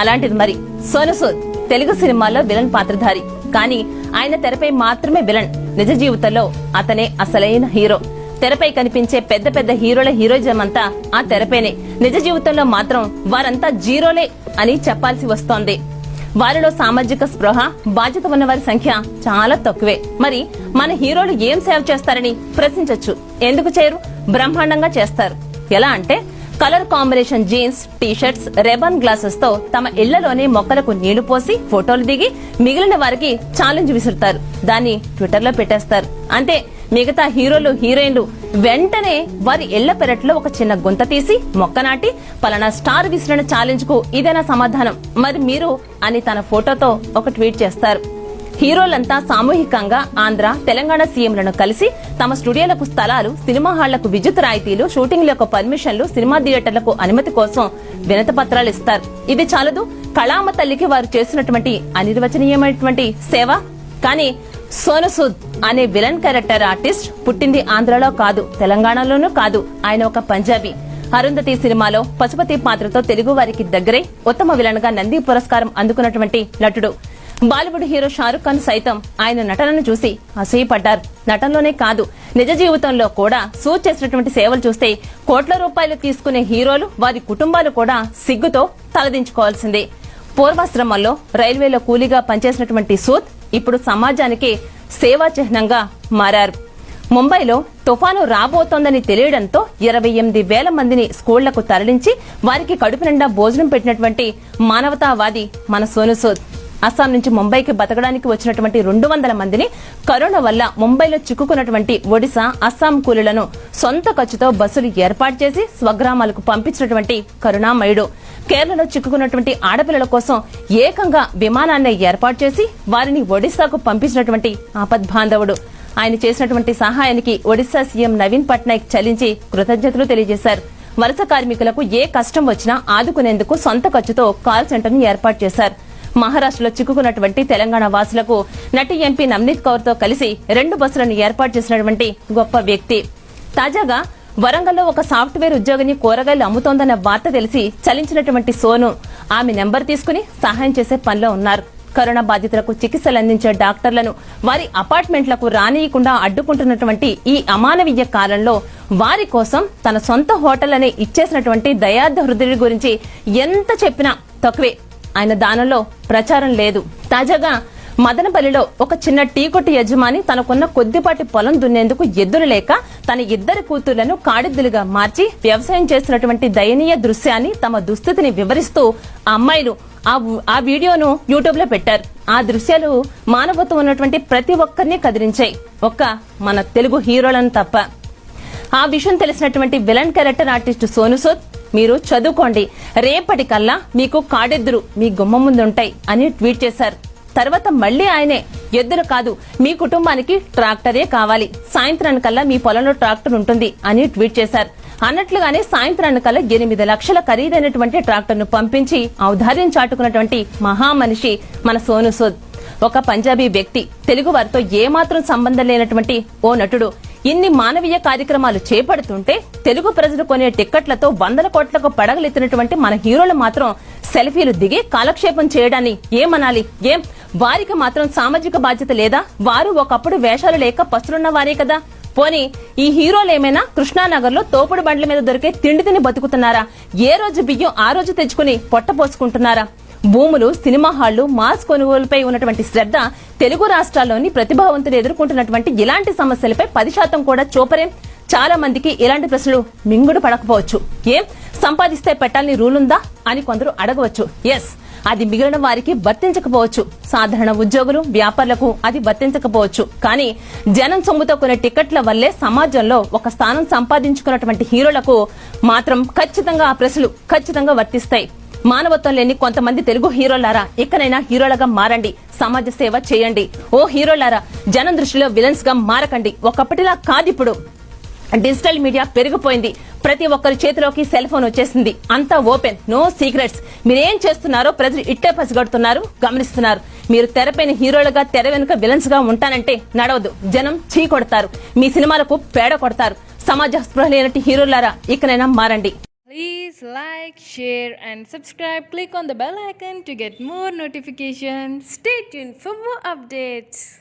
అలాంటిది మరి సోనుసూద్ తెలుగు సినిమాల్లో విలన్ పాత్రధారి. కానీ ఆయన తెరపై మాత్రమే విలన్. నిజ జీవితంలో అతనే అసలైన హీరో. తెరపై కనిపించే పెద్ద పెద్ద హీరోల హీరోయిజం అంతా ఆ తెరపైనే. నిజ జీవితంలో మాత్రం వారంతా జీరోలే అని చెప్పాల్సి వస్తోంది. వారిలో సామాజిక స్పృహ, బాధ్యత ఉన్న వారి సంఖ్య చాలా తక్కువే. మరి మన హీరోలు ఏం సేవ చేస్తారని ప్రశ్నించొచ్చు. ఎందుకు చేయరు? బ్రహ్మాండంగా చేస్తారు. ఎలా అంటే colour combination jeans, T-shirts, Ray-Ban glasses తో తమ ఇళ్లలోనే మొక్కలకు నీళ్లు పోసి ఫోటోలు దిగి మిగిలిన వారికి ఛాలెంజ్ విసురుతారు. దాన్ని ట్విట్టర్ లో పెట్టేస్తారు. అంతే. మిగతా హీరోలు, హీరోయిన్లు వెంటనే వారి ఇళ్ల పెరట్లో ఒక చిన్న గుంత తీసి మొక్క నాటి పలానా స్టార్ విసిరిన ఛాలెంజ్ కు ఇదేనా సమాధానం, మరి మీరు అని తన ఫోటోతో ఒక ట్వీట్ చేస్తారు. హీరోలంతా సామూహికంగా ఆంధ్ర, తెలంగాణ సీఎంలను కలిసి తమ స్టూడియోలకు స్థలాలు, సినిమా హాళ్లకు విద్యుత్ రాయితీలు, షూటింగ్లకు పర్మిషన్లు, సినిమా థియేటర్లకు అనుమతి కోసం వినతి పత్రాలు ఇస్తారు. ఇది చాలదు, కళామ తల్లికి వారు చేసినటువంటి అనిర్వచనీయమైనటువంటి సేవ. కానీ సోనుసూద్ అనే విలన్ క్యారెక్టర్ ఆర్టిస్ట్ పుట్టింది ఆంధ్రలో కాదు, తెలంగాణలోనూ కాదు. ఆయన ఒక పంజాబీ. అరుంధతి సినిమాలో పశుపతి పాత్రతో తెలుగు వారికి దగ్గరై ఉత్తమ విలన్ గా నంది పురస్కారం అందుకున్నటువంటి నటుడు. బాలీవుడ్ హీరో షారుఖ్ ఖాన్ సైతం ఆయన నటనను చూసి అసూయపడ్డారు. నటనలోనే కాదు, నిజ జీవితంలో కూడా సూట్ చేసినటువంటి సేవలు చూస్తే కోట్ల రూపాయలు తీసుకునే హీరోలు, వారి కుటుంబాలు కూడా సిగ్గుతో తలదించుకోవాల్సిందే. పూర్వాశ్రమంలో రైల్వేలో కూలీగా పనిచేసినటువంటి సూద్ ఇప్పుడు సమాజానికి సేవా చిహ్నంగా మారారు. ముంబైలో తుఫాను రాబోతోందని తెలియడంతో 28,000 మందిని స్కూళ్లకు తరలించి వారికి కడుపు నిండా భోజనం పెట్టినటువంటి మానవతావాది మన సోనుసూద్. అస్సాం నుంచి ముంబైకి బతకడానికి వచ్చినటువంటి 200 మందిని కరోనా వల్ల ముంబైలో చిక్కుకున్నటువంటి ఒడిశా, అస్సాం కూలీలను సొంత ఖర్చుతో బస్సులు ఏర్పాటు చేసి స్వగ్రామాలకు పంపించినటువంటి కరుణామయుడు. కేరళలో చిక్కుకున్నటువంటి ఆడపిల్లల కోసం ఏకంగా విమానాన్ని ఏర్పాటు చేసి వారిని ఒడిశాకు పంపించినటువంటి ఆపద్బాంధవుడు. ఆయన చేసినటువంటి సహాయానికి ఒడిశా సీఎం నవీన్ పట్నాయక్ చలించి కృతజ్ఞతలు తెలియజేశారు. వలస కార్మికులకు ఏ కష్టం వచ్చినా ఆదుకునేందుకు సొంత ఖర్చుతో కాల్ సెంటర్ ను ఏర్పాటు చేశారు. మహారాష్ట్రలో చిక్కుకున్నటువంటి తెలంగాణ వాసులకు నటి ఎంపీ నవనీత్ కౌర్ తో కలిసి 2 బస్సులను ఏర్పాటు చేసినటువంటి గొప్ప వ్యక్తి. తాజాగా వరంగల్లో ఒక సాఫ్ట్వేర్ ఉద్యోగిని కూరగాయలు అమ్ముతోందన్న వార్త తెలిసి చలించినటువంటి సోను ఆమె నెంబర్ తీసుకుని సహాయం చేసే పనిలో ఉన్నారు. కరోనా బాధితులకు చికిత్సలు అందించే డాక్టర్లను వారి అపార్ట్మెంట్లకు రానియకుండా అడ్డుకుంటున్నటువంటి ఈ అమానవీయ కాలంలో వారి కోసం తన సొంత హోటల్ అనే ఇచ్చేసినటువంటి దయార్థ హృదయుడి గురించి ఎంత చెప్పినా తక్కువే. ఆయన దానంలో ప్రచారం లేదు. తాజాగా మదనపల్లిలో ఒక చిన్న టీ కొట్టు యజమాని తనకున్న కొద్దిపాటి పొలం దున్నేందుకు ఎద్దులు లేక తన 2 కూతుళ్లను కాడిద్దులుగా మార్చి వ్యవసాయం చేస్తున్నటువంటి దయనీయ దృశ్యాన్ని, తమ దుస్థితిని వివరిస్తూ ఆ అమ్మాయిలు ఆ వీడియోను యూట్యూబ్ లో పెట్టారు. ఆ దృశ్యాలు మానవత్వం ఉన్నటువంటి ప్రతి ఒక్కరిని కదిలించాయి, ఒక్క మన తెలుగు హీరోలను తప్ప. ఆ విషయం తెలిసినటువంటి విలన్ క్యారెక్టర్ ఆర్టిస్ట్ సోనుసూద్, మీరు చదువుకోండి, రేపటికల్లా మీకు కాడెద్దులు మీ గుమ్మం ముందుంటాయి అని ట్వీట్ చేశారు. తర్వాత మళ్లీ ఆయనే, ఎద్దులు కాదు మీ కుటుంబానికి ట్రాక్టరే కావాలి, సాయంత్రానికల్లా మీ పొలంలో ట్రాక్టర్ ఉంటుంది అని ట్వీట్ చేశారు. అన్నట్లుగానే సాయంత్రానికల్లా 8 లక్షల ఖరీదైనటువంటి ట్రాక్టర్ ను పంపించి ఔదార్యం చాటుకున్నటువంటి మహామనిషి మన సోనుసూద్. ఒక పంజాబీ వ్యక్తి, తెలుగు వారితో ఏమాత్రం సంబంధం లేనటువంటి ఓ నటుడు ఇన్ని మానవీయ కార్యక్రమాలు చేపడుతుంటే తెలుగు ప్రజలు కొనే టిక్కెట్లతో 100 కోట్లకు పడగలెత్తినటువంటి మన హీరోలు మాత్రం సెల్ఫీలు దిగి కాలక్షేపం చేయడాన్ని ఏమనాలి? ఏం వారికి మాత్రం సామాజిక బాధ్యత లేదా? వారు ఒకప్పుడు వేషాలు లేక పస్తులున్న వారే కదా. పోనీ ఈ హీరోలేమైనా కృష్ణానగర్ లో తోపుడు బండ్ల మీద దొరికే తిండి తిని బతుకుతున్నారా? ఏ రోజు బియ్యం ఆ రోజు తెచ్చుకుని పొట్ట పోసుకుంటున్నారా? భూములు, సినిమా హాళ్లు, మాస్ కొనుగోలుపై ఉన్నటువంటి శ్రద్ధ తెలుగు రాష్ట్రాల్లోని ప్రతిభావంతులు ఎదుర్కొంటున్నటువంటి ఇలాంటి సమస్యలపై 10% కూడా చూపరేం? చాలా మందికి ఇలాంటి ప్రశ్నలు మింగుడు పడకపోవచ్చు. ఏం సంపాదిస్తే పెట్టాలని రూలుందా అని కొందరు అడగవచ్చు. ఎస్, అది మిగిలిన వారికి వర్తించకపోవచ్చు. సాధారణ ఉద్యోగులు, వ్యాపారులకు అది వర్తించకపోవచ్చు. కానీ జనం సొమ్ముతో కొనే టికెట్ల వల్లే సమాజంలో ఒక స్థానం సంపాదించుకున్నటువంటి హీరోలకు మాత్రం ఖచ్చితంగా ఆ ప్రశ్నలు ఖచ్చితంగా వర్తిస్తాయి. మానవత్వం లేని కొంతమంది తెలుగు హీరోలారా, ఇకనైనా హీరోలుగా మారండి, సమాజ సేవ చేయండి. ఓ హీరోలారా, జనం దృష్టిలో విలన్స్ గా మారకండి. ఒకప్పటిలా కాదిప్పుడు. డిజిటల్ మీడియా పెరిగిపోయింది. ప్రతి ఒక్కరి చేతిలోకి సెల్ ఫోన్ వచ్చేసింది. అంతా ఓపెన్, నో సీక్రెట్స్. మీరేం చేస్తున్నారో ప్రజలు ఇట్టే పసిగడుతున్నారు, గమనిస్తున్నారు. మీరు తెరపైన హీరోలుగా, తెర వెనుక విలన్స్ గా ఉంటానంటే నడవదు. జనం చీ కొడతారు, మీ సినిమాలకు పేడ కొడతారు. సమాజ స్పృహ లేనట్టి హీరోలారా, ఇకనైనా మారండి. Please like, share and subscribe. Click on the bell icon to get more notifications. Stay tuned for more updates.